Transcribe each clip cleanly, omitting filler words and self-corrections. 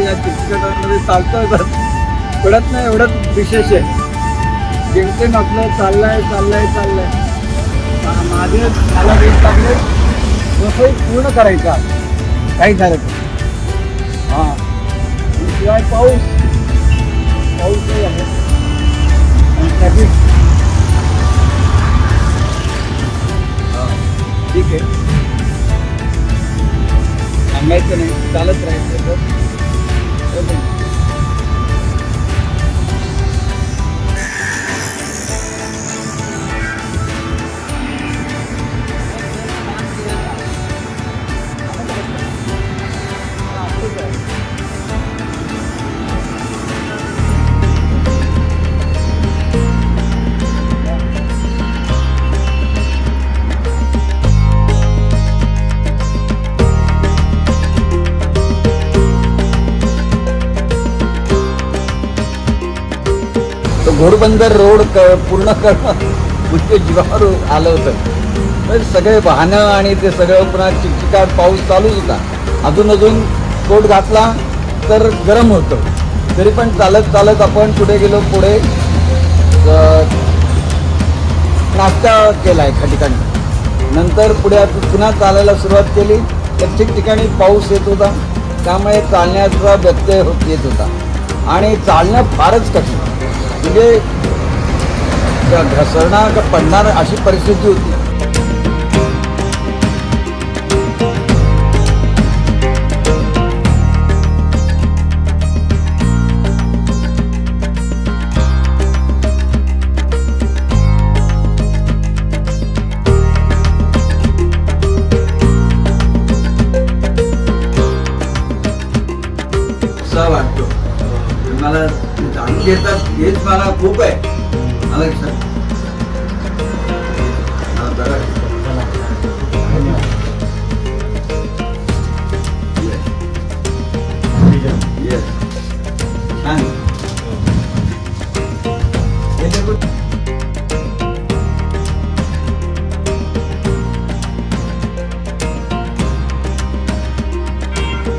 या चित्रपटामध्ये चालतोय कळत नाही एवढंच विशेष आहे. जेमतेम आपलं चाललंय माझे मला वेळ लागले तसंही पूर्ण करायचा काही झालं हां. शिवाय पाऊसही आहे आणि ट्रॅफिक ठीक आहे. थांबायचं नाही, चालत राहायचं. घोडबंदर रोड पूर्ण करणं म्हणजे जीवावर आलं होतं. सगळे वाहनं आणि ते सगळं पुन्हा चिकचिकाट पाऊस चालूच होता. अजून कोट घातला तर गरम होतं. तरी पण चालत आपण पुढे गेलो. पुढे नाश्ता केला एका ठिकाणी. नंतर पुढे पुन्हा चालायला सुरुवात केली. प्रत्येक ठिकाणी पाऊस येत होता, त्यामुळे चालण्याचा व्यत्यय येत होता आणि चालणं फारच कठीण म्हणजे घसरणार का पडणार अशी परिस्थिती होती. असं वाटतो मला चांगली येतात हेच मला खूप आहे. मला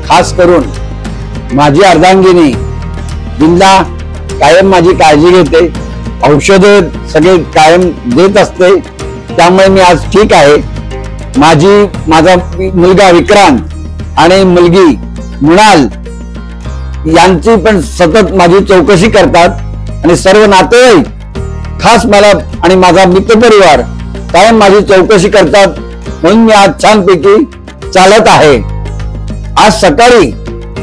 खास करून माझी अर्धांगिनी बिंदा कायम माझी काळजी घेते. औषधं सगळे कायम देत असते, त्यामुळे मी आज ठीक आहे. माझा मुलगा विक्रांत आणि मुलगी मृणाल यांची पण सतत माझी चौकशी करतात आणि सर्व नातेवाईक खास मला आणि माझा मित्रपरिवार कायम माझी चौकशी करतात. म्हणून मी आज छानपैकी चालत आहे. आज सकाळी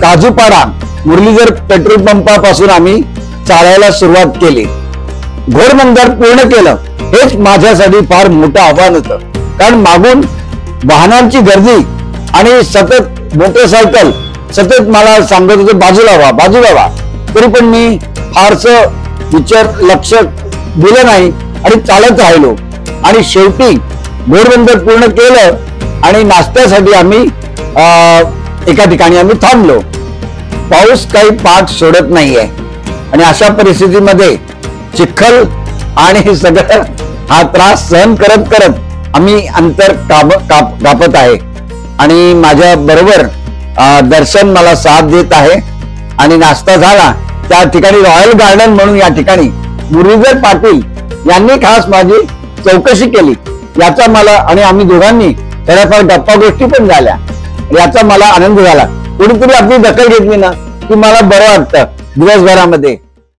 काजूपाडा मुरलीधर पेट्रोल पंपापासून आम्ही चालायला सुरुवात केली. घोडबंदर पूर्ण केलं हेच माझ्यासाठी फार मोठं आव्हान होतं. कारण मागून वाहनांची गर्दी आणि सतत मोटरसायकल सतत मला सांगत होते बाजूला व्हा. तरी पण मी फारसं लक्ष दिलं नाही आणि चालत राहिलो आणि शेवटी घोडबंदर पूर्ण केलं आणि नाश्त्यासाठी आम्ही एका ठिकाणी आम्ही थांबलो. पाऊस काही पाठ सोडत नाहीये आणि अशा परिस्थितीमध्ये चिखल आणि सगळं हा त्रास सहन करत आम्ही अंतर कापत आहे. आणि माझ्या बरोबर दर्शन मला साथ देत आहे. आणि नाश्ता झाला त्या ठिकाणी रॉयल गार्डन म्हणून या ठिकाणी मुरलीधर पाटील यांनी खास माझी चौकशी केली. याचा मला आणि आम्ही दोघांनी थोड्याफार गप्पा गोष्टी पण झाल्या. याचा मला आनंद झाला. कुणीतरी आपली दखल घेतली ना की मला बरं वाटतं दिवसभरामध्ये.